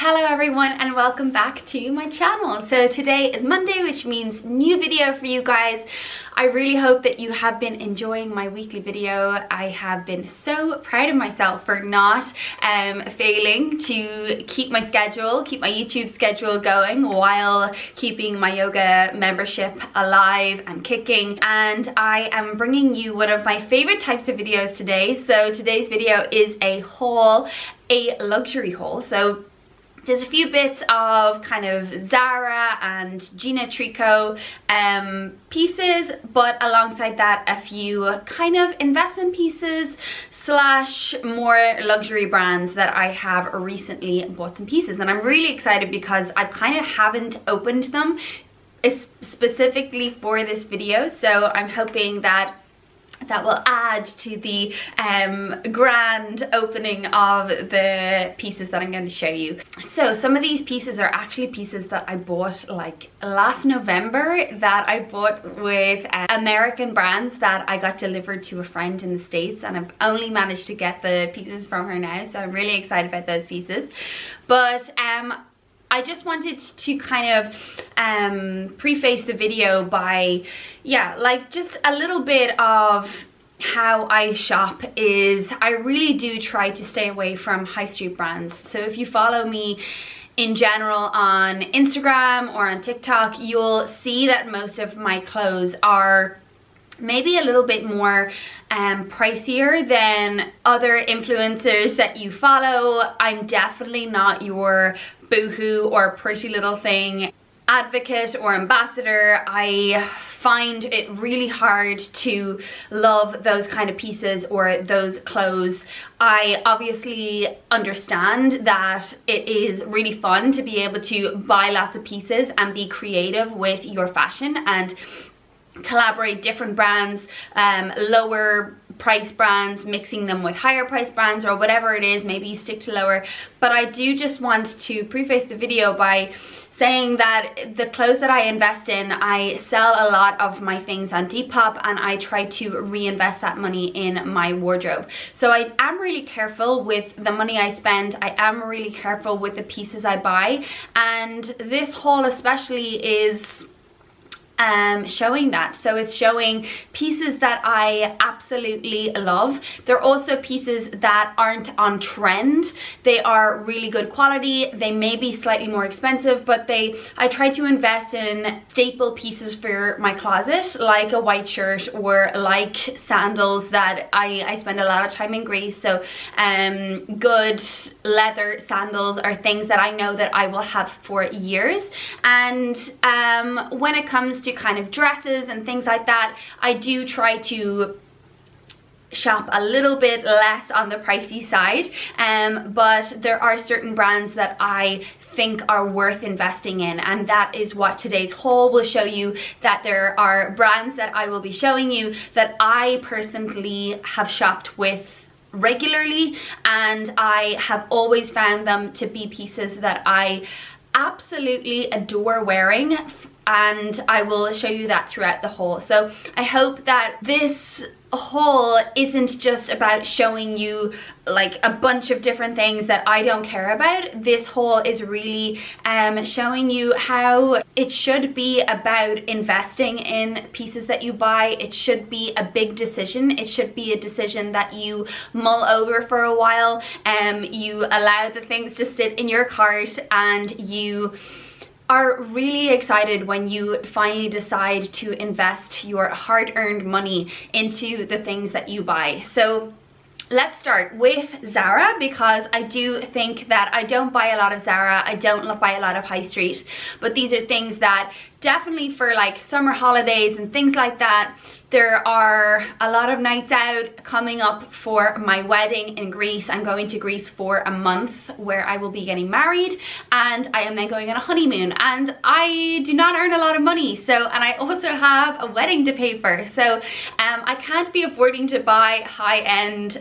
Hello everyone and welcome back to my channel. So today is Monday, which means new video for you guys. I really hope that you have been enjoying my weekly video. I have been so proud of myself for not failing to keep my schedule, keep my YouTube schedule going while keeping my yoga membership alive and kicking. And I am bringing you one of my favorite types of videos today. So today's video is a haul, a luxury haul. So there's a few bits of kind of Zara and Gina Trico pieces, but alongside that a few kind of investment pieces slash more luxury brands that I have recently bought some pieces. And I'm really excited because I kind of haven't opened them specifically for this video, so I'm hoping that will add to the grand opening of the pieces that I'm going to show you. So some of these pieces are actually pieces that I bought like last November, that I bought with American brands that I got delivered to a friend in the States, and I've only managed to get the pieces from her now, so I'm really excited about those pieces. But I just wanted to kind of preface the video by, like just a little bit of how I shop. Is I really do try to stay away from high street brands. So if you follow me in general on Instagram or on TikTok, you'll see that most of my clothes are maybe a little bit more pricier than other influencers that you follow. I'm definitely not your boohoo or pretty little thing advocate or ambassador. I find it really hard to love those kind of pieces or those clothes. I obviously understand that it is really fun to be able to buy lots of pieces and be creative with your fashion and collaborate different brands, lower price brands, mixing them with higher price brands, or whatever it is. Maybe you stick to lower. But I do just want to preface the video by saying that the clothes that I invest in, I sell a lot of my things on Depop, and I try to reinvest that money in my wardrobe. So I am really careful with the money I spend. I am really careful with the pieces I buy, and this haul especially is showing that. So it's showing pieces that I absolutely love. They're also pieces that aren't on trend. They are really good quality. They may be slightly more expensive, but I try to invest in staple pieces for my closet, like a white shirt or like sandals that I spend a lot of time in Greece. So good leather sandals are things that I know that I will have for years. And when it comes to kind of dresses and things like that, I do try to shop a little bit less on the pricey side, but there are certain brands that I think are worth investing in, and that is what today's haul will show you. That there are brands that I will be showing you that I personally have shopped with regularly, and I have always found them to be pieces that I absolutely adore wearing, and I will show you that throughout the haul. So I hope that this haul isn't just about showing you like a bunch of different things that I don't care about. This haul is really showing you how it should be about investing in pieces that you buy. It should be a big decision. It should be a decision that you mull over for a while. You allow the things to sit in your cart, and you are really excited when you finally decide to invest your hard-earned money into the things that you buy. So let's start with Zara, because I do think that I don't buy a lot of Zara. I don't buy a lot of high street, but these are things that definitely for like summer holidays and things like that. There are a lot of nights out coming up for my wedding in Greece. I'm going to Greece for a month where I will be getting married, and I am then going on a honeymoon, and I do not earn a lot of money, and I also have a wedding to pay for. So I can't be affording to buy high-end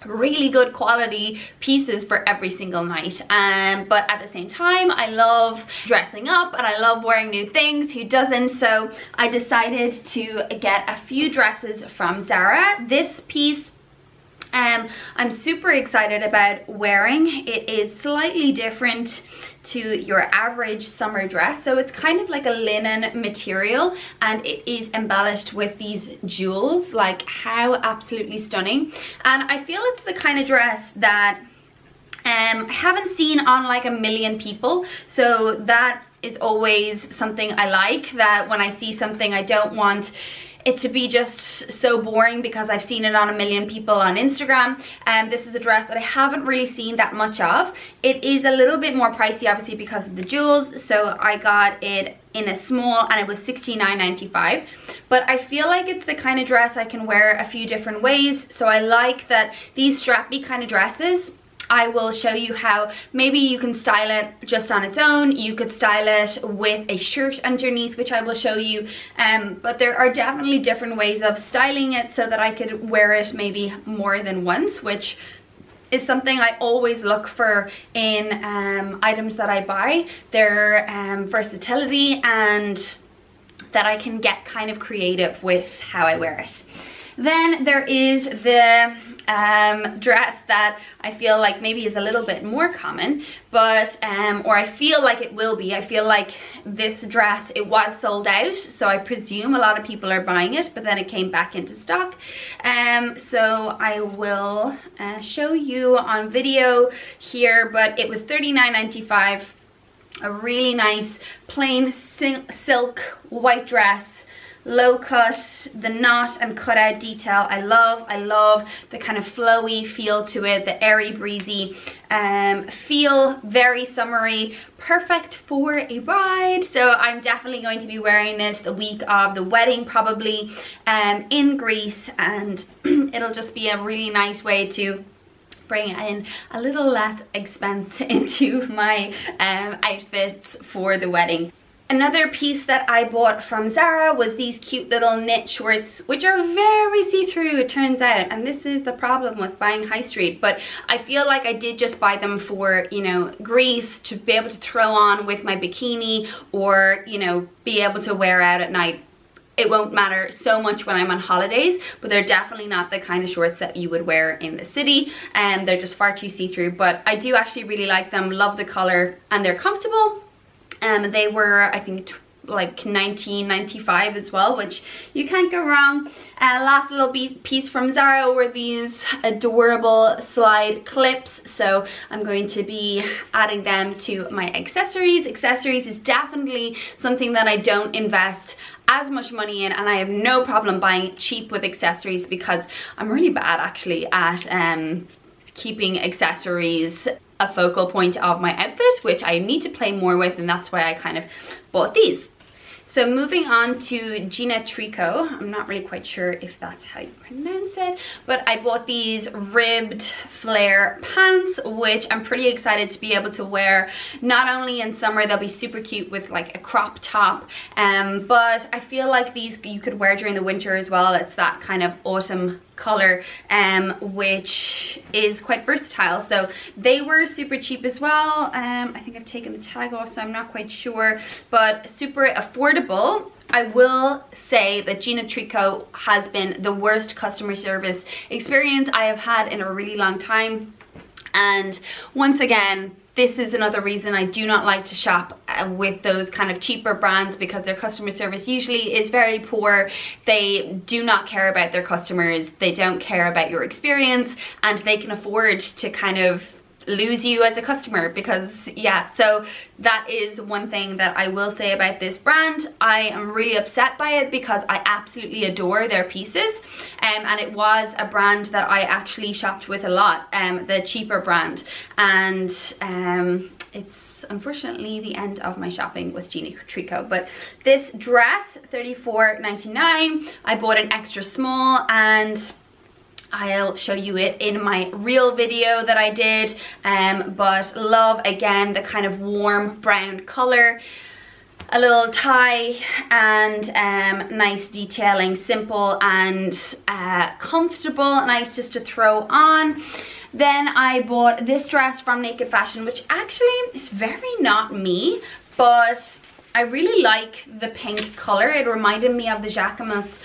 really good quality pieces for every single night, but at the same time I love dressing up and I love wearing new things. Who doesn't? So I decided to get a few dresses from Zara. This piece I'm super excited about wearing. It is slightly different to your average summer dress, so it's kind of like a linen material, and it is embellished with these jewels. Like, how absolutely stunning. And I feel it's the kind of dress that I haven't seen on like a million people, so that is always something I like, that when I see something I don't want it to be just so boring because I've seen it on a million people on Instagram. And this is a dress that I haven't really seen that much of. It is a little bit more pricey obviously because of the jewels, so I got it in a small and it was $69.95, but I feel like it's the kind of dress I can wear a few different ways. So I like that these strappy kind of dresses, I will show you how maybe you can style it just on its own. You could style it with a shirt underneath, which I will show you. But there are definitely different ways of styling it so that I could wear it maybe more than once, which is something I always look for in items that I buy. Their versatility, and that I can get kind of creative with how I wear it. Then there is the dress that I feel like maybe is a little bit more common, but or I feel like it will be. I feel like this dress, it was sold out, so I presume a lot of people are buying it, but then it came back into stock. So I will show you on video here, but it was $39.95. A really nice plain silk white dress, low cut, the knot and cutout detail I love the kind of flowy feel to it, the airy breezy feel, very summery, perfect for a bride. So I'm definitely going to be wearing this the week of the wedding, probably in Greece, and it'll just be a really nice way to bring in a little less expense into my outfits for the wedding. Another piece that I bought from Zara was these cute little knit shorts, which are very see-through, it turns out. And this is the problem with buying high street. But I feel like I did just buy them for, you know, Greece, to be able to throw on with my bikini, or, you know, be able to wear out at night. It won't matter so much when I'm on holidays, but they're definitely not the kind of shorts that you would wear in the city, and they're just far too see-through. But I do actually really like them, love the color, and they're comfortable. They were, I think, like $19.95 as well, which you can't go wrong. Last little piece from Zara were these adorable slide clips, so I'm going to be adding them to my accessories. Accessories is definitely something that I don't invest as much money in, and I have no problem buying cheap with accessories, because I'm really bad actually at keeping accessories a focal point of my outfit, which I need to play more with, and that's why I kind of bought these. So moving on to Gina Trico, I'm not really quite sure if that's how you pronounce it, but I bought these ribbed flare pants, which I'm pretty excited to be able to wear. Not only in summer, they'll be super cute with like a crop top, but I feel like these you could wear during the winter as well. It's that kind of autumn color, which is quite versatile. So they were super cheap as well. I think I've taken the tag off, so I'm not quite sure, but super affordable. I will say that Gina Trico has been the worst customer service experience I have had in a really long time. And once again, this is another reason I do not like to shop with those kind of cheaper brands, because their customer service usually is very poor. They do not care about their customers, they don't care about your experience, and they can afford to kind of lose you as a customer, because yeah, so that is one thing that I will say about this brand. I am really upset by it because I absolutely adore their pieces, and it was a brand that I actually shopped with a lot, the cheaper brand, and it's unfortunately the end of my shopping with Gina Trico. But this dress, $34.99, I bought an extra small, and I'll show you it in my real video that I did, but love again the kind of warm brown color, a little tie, and nice detailing, simple and comfortable, nice just to throw on. Then I bought this dress from Naked Fashion, which actually is very not me, but I really like the pink color. It reminded me of the Jacquemus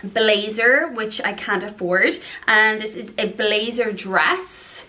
blazer, which I can't afford, and this is a blazer dress,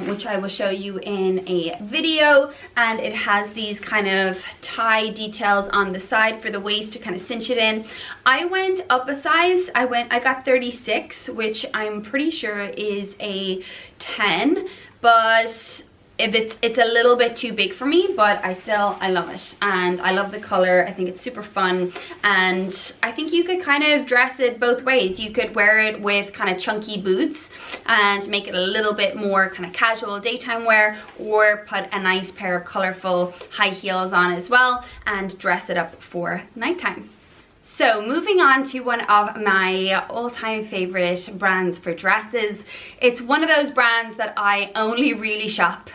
which I will show you in a video, and it has these kind of tie details on the side for the waist to kind of cinch it in. I went up a size. I got 36, which I'm pretty sure is a 10, but it's a little bit too big for me, but I love it, and I love the color. I think it's super fun, and I think you could kind of dress it both ways. You could wear it with kind of chunky boots and make it a little bit more kind of casual daytime wear, or put a nice pair of colorful high heels on as well and dress it up for nighttime. So moving on to one of my all-time favorite brands for dresses. It's one of those brands that I only really shop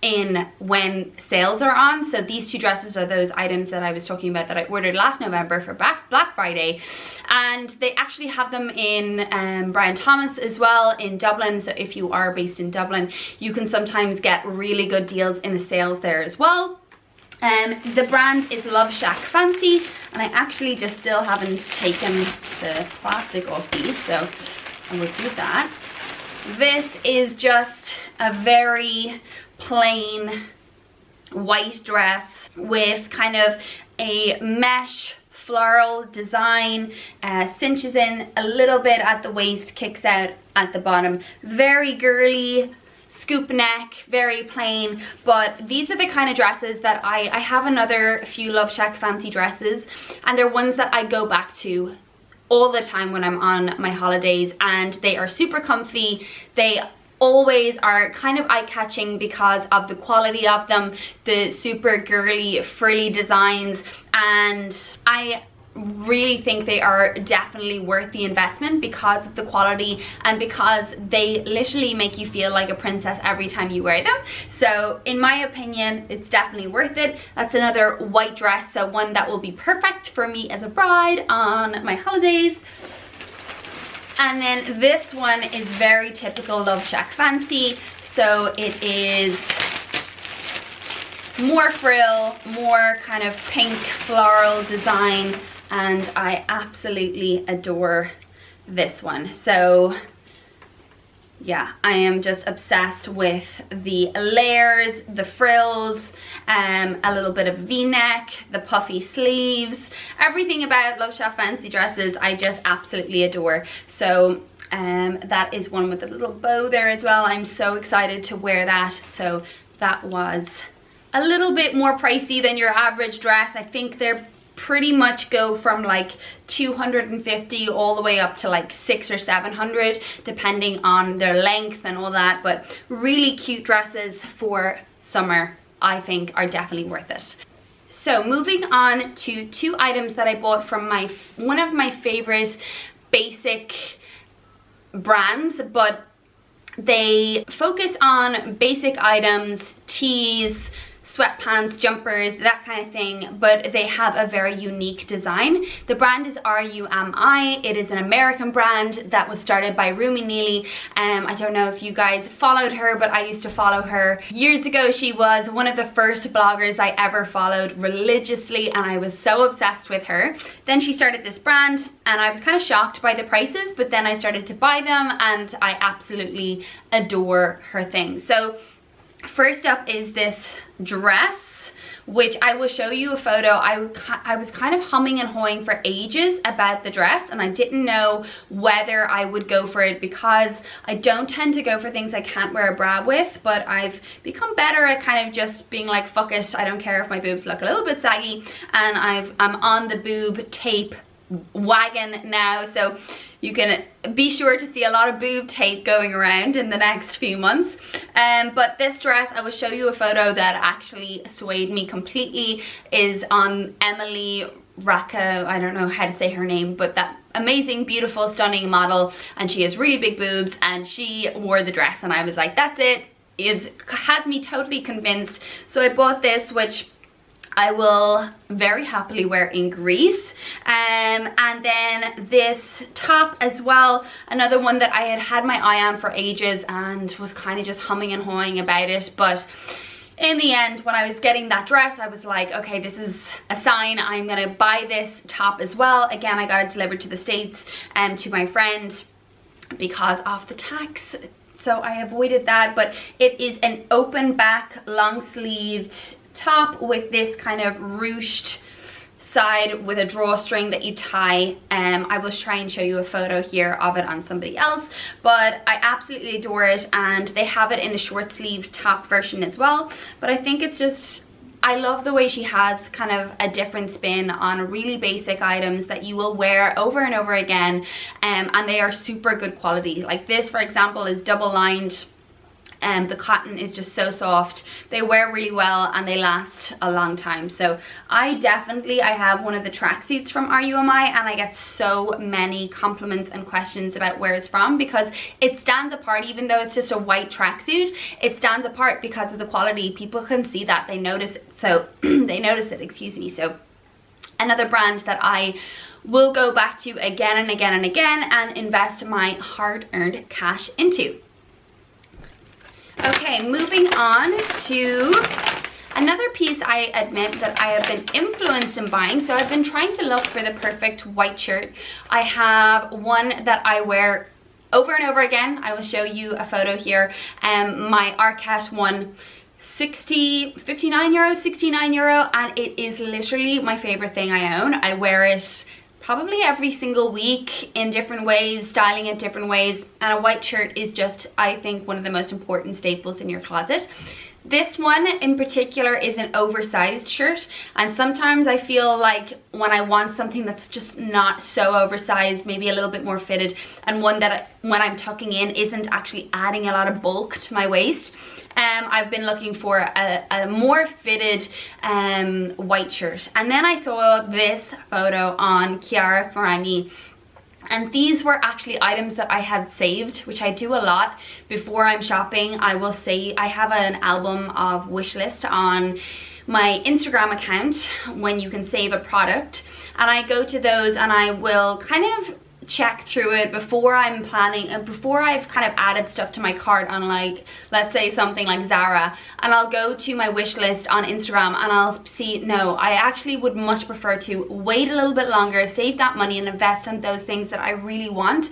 in when sales are on. So these two dresses are those items that I was talking about that I ordered last November for Black Friday, and they actually have them in Brian Thomas as well in Dublin. So if you are based in Dublin, you can sometimes get really good deals in the sales there as well. The brand is LoveShackFancy, and I actually just still haven't taken the plastic off these, so I will do that. This is just a very plain white dress with kind of a mesh floral design, cinches in a little bit at the waist, kicks out at the bottom. Very girly, scoop neck, very plain, but these are the kind of dresses that I have another few LoveShackFancy dresses, and they're ones that I go back to all the time when I'm on my holidays, and they are super comfy. They always are kind of eye-catching because of the quality of them, the super girly frilly designs, and I really think they are definitely worth the investment because of the quality and because they literally make you feel like a princess every time you wear them. So in my opinion, it's definitely worth it. That's another white dress, so one that will be perfect for me as a bride on my holidays. And then this one is very typical LoveShackFancy. So it is more frill, more kind of pink floral design, and I absolutely adore this one. So yeah, I am just obsessed with the layers, the frills, a little bit of v-neck, the puffy sleeves, everything about LoveShackFancy dresses I just absolutely adore. So that is one with a little bow there as well. I'm so excited to wear that. So that was a little bit more pricey than your average dress. I think they're pretty much go from like 250 all the way up to like 600 or 700 depending on their length and all that, but really cute dresses for summer I think are definitely worth it. So moving on to two items that I bought from one of my favorite basic brands, but they focus on basic items, tees, sweatpants, jumpers, that kind of thing, but they have a very unique design. The brand is Rumi. It is an American brand that was started by Rumi. I don't know if you guys followed her, but I used to follow her years ago. She was one of the first bloggers I ever followed religiously, and I was so obsessed with her. Then she started this brand, and I was kind of shocked by the prices, but then I started to buy them, and I absolutely adore her things. So first up is this dress, which I will show you a photo. I was kind of humming and hawing for ages about the dress, and I didn't know whether I would go for it because I don't tend to go for things I can't wear a bra with, but I've become better at kind of just being like, fuck it, I don't care if my boobs look a little bit saggy, and I'm on the boob tape wagon now, so you can be sure to see a lot of boob tape going around in the next few months. But this dress, I will show you a photo that actually swayed me completely, is on Emily Raka, I don't know how to say her name, but that amazing, beautiful, stunning model, and she has really big boobs, and she wore the dress and I was like, that's it, has me totally convinced. So I bought this, which I will very happily wear in Greece, and then this top as well, another one that I had my eye on for ages and was kind of just humming and hawing about it, but in the end, when I was getting that dress, I was like, okay, this is a sign. I'm gonna buy this top as well. Again, I got it delivered to the States and to my friend because of the tax. So I avoided that, but it is an open back, long sleeved top with this kind of ruched side with a drawstring that you tie. I will try and show you a photo here of it on somebody else, but I absolutely adore it, and they have it in a short sleeve top version as well. But I think it's just, I love the way she has kind of a different spin on really basic items that you will wear over and over again, and they are super good quality. Like this, for example, is double lined. The cotton is just so soft. They wear really well and they last a long time. So I have one of the tracksuits from RUMI, and I get so many compliments and questions about where it's from, because it stands apart. Even though it's just a white tracksuit, it stands apart because of the quality. People can see that, they notice it. So they notice it, excuse me. So another brand that I will go back to again and again and again and invest my hard-earned cash into. Okay, moving on to another piece I admit that I have been influenced in buying. So I've been trying to look for the perfect white shirt. I have one that I wear over and over again. I will show you a photo here. My Arcat one, 59 euro, 69 euro, and it is literally my favorite thing I own. I wear it probably every single week in different ways, styling it different ways, and a white shirt is just, I think, one of the most important staples in your closet. This one in particular is an oversized shirt, and sometimes I feel like when I want something that's just not so oversized, maybe a little bit more fitted, and one that when I'm tucking in isn't actually adding a lot of bulk to my waist, I've been looking for a more fitted white shirt. And then I saw this photo on Chiara Ferragni, and these were actually items that I had saved, which I do a lot. Before I'm shopping, I will say I have an album of wish list on my Instagram account when you can save a product, and I go to those and I will kind of check through it before I'm planning, and before I've kind of added stuff to my cart on, like, let's say something like Zara, and I'll go to my wish list on Instagram and I'll see, no, I actually would much prefer to wait a little bit longer, save that money and invest in those things that I really want.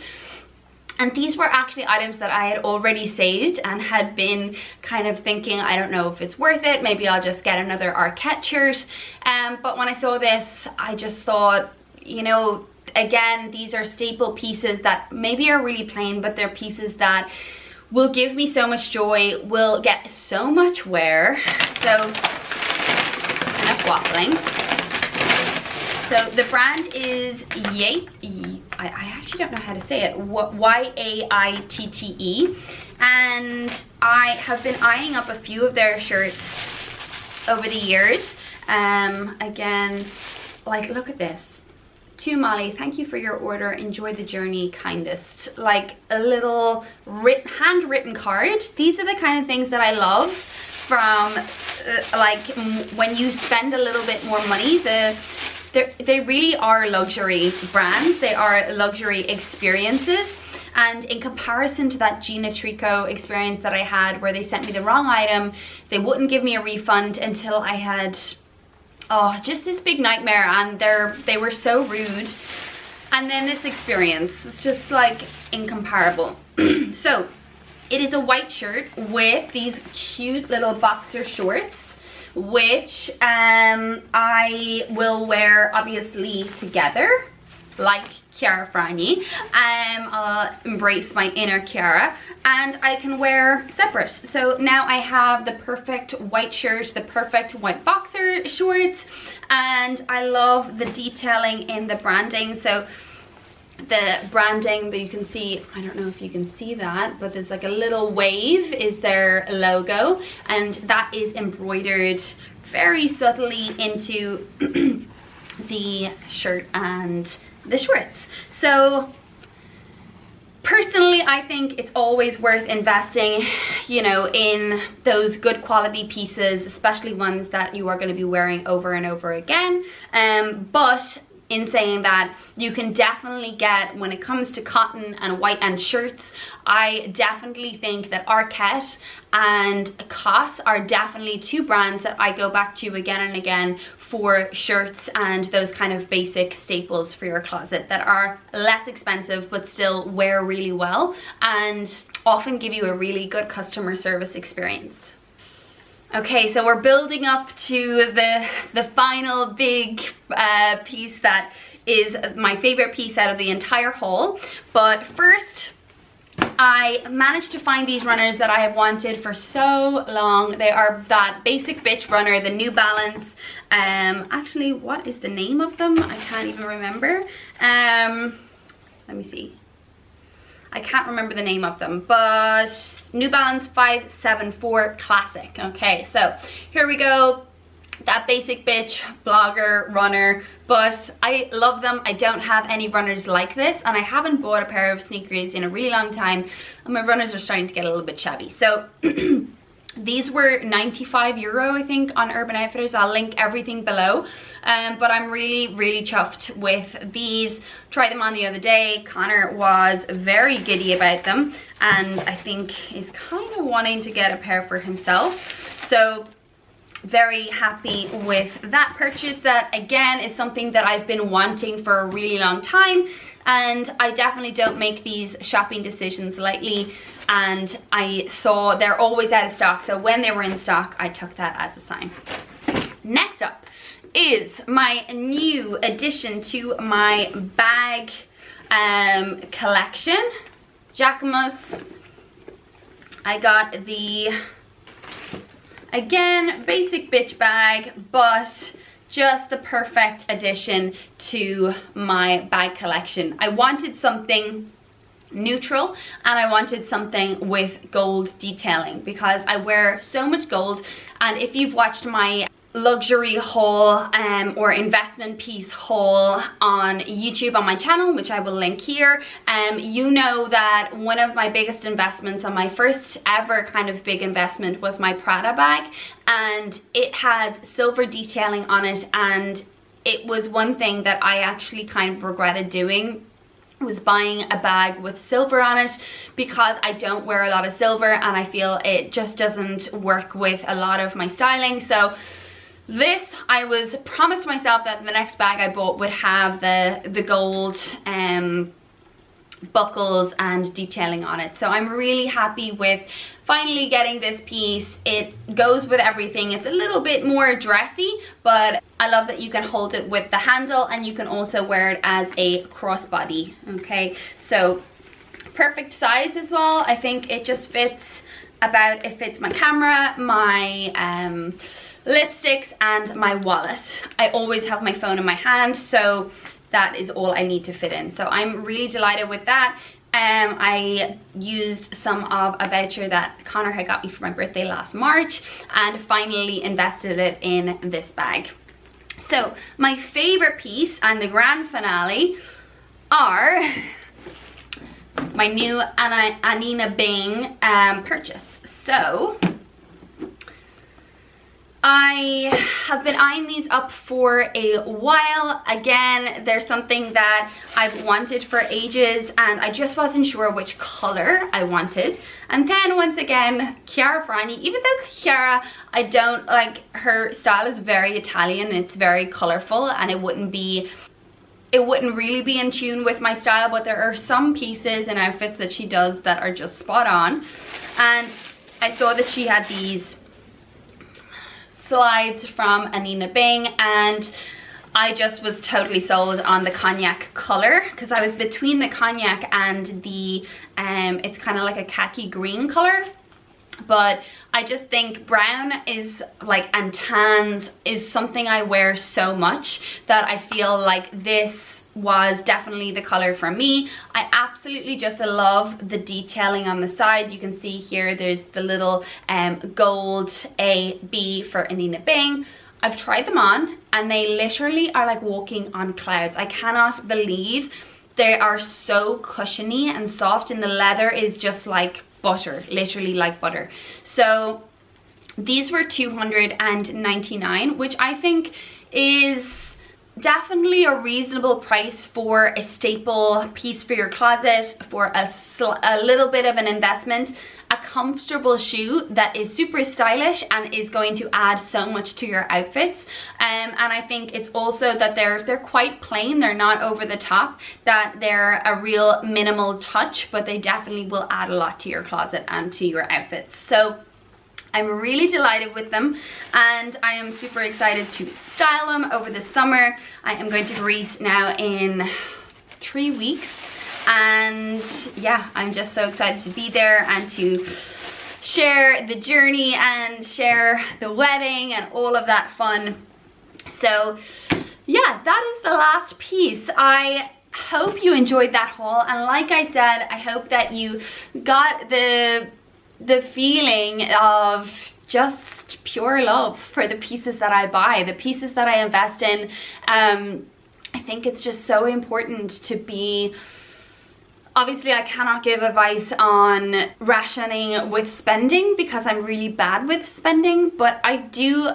And these were actually items that I had already saved and had been kind of thinking, I don't know if it's worth it, maybe I'll just get another Arcat shirt. But when I saw this, I just thought, you know, again, these are staple pieces that maybe are really plain, but they're pieces that will give me so much joy, will get so much wear. So, enough waffling. So the brand is Yaitte. I actually don't know how to say it. Yaitte. And I have been eyeing up a few of their shirts over the years. Again, like, look at this. To Molly, thank you for your order. Enjoy the journey, kindest. Like a little handwritten card. These are the kind of things that I love from like when you spend a little bit more money. They really are luxury brands. They are luxury experiences. And in comparison to that Gina Trico experience that I had, where they sent me the wrong item, they wouldn't give me a refund until I had, oh, just this big nightmare, and they were so rude. And then this experience, it's just like incomparable. So it is a white shirt with these cute little boxer shorts, which I will wear obviously together, like Chiara Ferragni. I'll embrace my inner Chiara, and I can wear separate. So now I have the perfect white shirt, the perfect white boxer shorts, and I love the detailing in the branding. So the branding that you can see, I don't know if you can see that, but there's like a little wave is their logo, and that is embroidered very subtly into the shirt and the shorts. So personally, I think it's always worth investing, you know, in those good quality pieces, especially ones that you are going to be wearing over and over again. But in saying that you can definitely get, when it comes to cotton and white and shirts, I definitely think that Arket and COS are definitely two brands that I go back to again and again for shirts and those kind of basic staples for your closet that are less expensive but still wear really well and often give you a really good customer service experience. Okay, so we're building up to the final big piece that is my favorite piece out of the entire haul. But first, I managed to find these runners that I have wanted for so long. They are that basic bitch runner, the New Balance. Actually, what is the name of them? I can't even remember. Let me see. I can't remember the name of them, but New Balance 574 Classic. Okay, so here we go. That basic bitch blogger runner, but I love them. I don't have any runners like this, and I haven't bought a pair of sneakers in a really long time, and my runners are starting to get a little bit shabby. So these were €95, I think, on Urban Outfitters. I'll link everything below. But I'm really chuffed with these. Tried them on the other day. Connor was very giddy about them, and I think is kind of wanting to get a pair for himself. So very happy with that purchase. That again is something that I've been wanting for a really long time, and I definitely don't make these shopping decisions lightly. And I saw they're always out of stock, so when they were in stock, I took that as a sign. Next up is my new addition to my bag collection. Jacquemus. I got the, again, basic bitch bag, but just the perfect addition to my bag collection. I wanted something neutral, and I wanted something with gold detailing because I wear so much gold. And if you've watched my luxury haul or investment piece haul on YouTube on my channel, which I will link here, you know that one of my biggest investments, and my first ever kind of big investment, was my Prada bag, and it has silver detailing on it. And it was one thing that I actually kind of regretted doing, was buying a bag with silver on it, because I don't wear a lot of silver and I feel it just doesn't work with a lot of my styling. So this, I was promised myself that the next bag I bought would have the gold buckles and detailing on it. So I'm really happy with finally getting this piece. It goes with everything. It's a little bit more dressy, but I love that you can hold it with the handle, and you can also wear it as a crossbody. Okay, so perfect size as well. I think it just fits about, it fits my camera, my lipsticks, and my wallet. I always have my phone in my hand, so that is all I need to fit in. So I'm really delighted with that. I used some of a voucher that Connor had got me for my birthday last March, and finally invested it in this bag. So my favorite piece and the grand finale are my new Anine Bing purchase. So I have been eyeing these up for a while. Again, there's something that I've wanted for ages, and I just wasn't sure which color I wanted. And then once again, Chiara Ferragni, even though Chiara, I don't like, her style is very Italian, it's very colorful, and it wouldn't really be in tune with my style, but there are some pieces and outfits that she does that are just spot on. And I saw that she had these slides from Anine Bing, and I just was totally sold on the cognac color, because I was between the cognac and the it's kind of like a khaki green color, but I just think brown is like, and tans is something I wear so much that I feel like this was definitely the color for me. I absolutely just love the detailing on the side. You can see here there's the little gold A, B for Anine Bing. I've tried them on and they literally are like walking on clouds. I cannot believe they are so cushiony and soft, and the leather is just like butter, literally like butter. So these were $299, which I think is definitely a reasonable price for a staple piece for your closet, for a little bit of an investment. A comfortable shoe that is super stylish and is going to add so much to your outfits. And I think it's also that they're quite plain, they're not over the top, that they're a real minimal touch, but they definitely will add a lot to your closet and to your outfits. So I'm really delighted with them, and I am super excited to style them over the summer. I am going to Greece now in 3 weeks. And yeah, I'm just so excited to be there and to share the journey and share the wedding and all of that fun. So yeah, that is the last piece. I hope you enjoyed that haul, and like I said, I hope that you got the feeling of just pure love for the pieces that I buy, the pieces that I invest in. I think it's just so important to be... Obviously, I cannot give advice on rationing with spending because I'm really bad with spending, but I do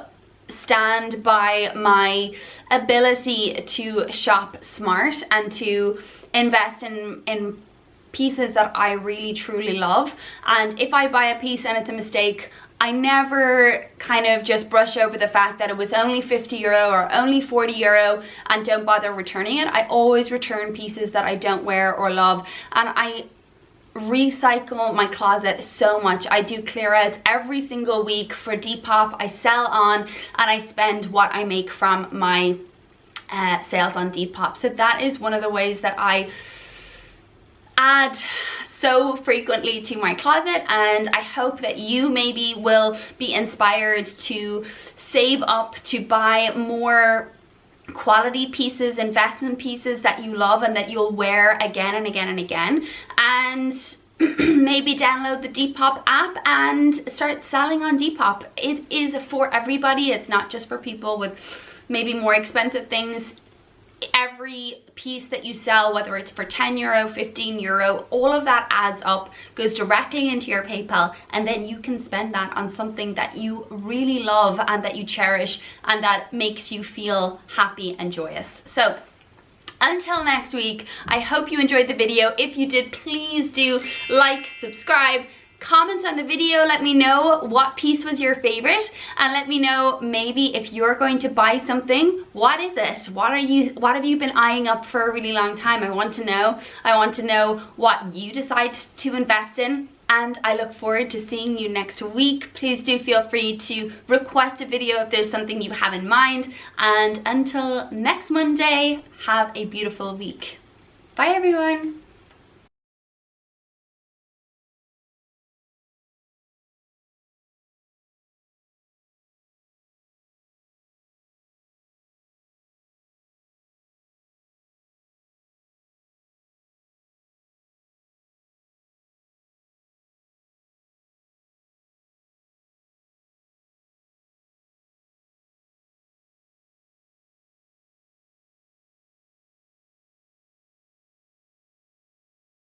stand by my ability to shop smart and to invest in pieces that I really truly love. And if I buy a piece and it's a mistake, I never kind of just brush over the fact that it was only 50 euro or only 40 euro and don't bother returning it. I always return pieces that I don't wear or love, and I recycle my closet so much. I do clear outs every single week for Depop. I sell on, and I spend what I make from my sales on Depop. So that is one of the ways that I add so frequently to my closet, and I hope that you maybe will be inspired to save up to buy more quality pieces, investment pieces that you love and that you'll wear again and again and again, and maybe download the Depop app and start selling on Depop. It is for everybody. It's not just for people with maybe more expensive things. Every piece that you sell, whether it's for 10 euro, 15 euro, all of that adds up, goes directly into your PayPal, and then you can spend that on something that you really love and that you cherish and that makes you feel happy and joyous. So until next week, I hope you enjoyed the video. If you did, please do like, subscribe, comment on the video, let me know what piece was your favorite, and let me know maybe if you're going to buy something, what is it? What have you been eyeing up for a really long time? I want to know. I want to know what you decide to invest in, and I look forward to seeing you next week. Please do feel free to request a video if there's something you have in mind, and until next Monday, have a beautiful week. Bye everyone.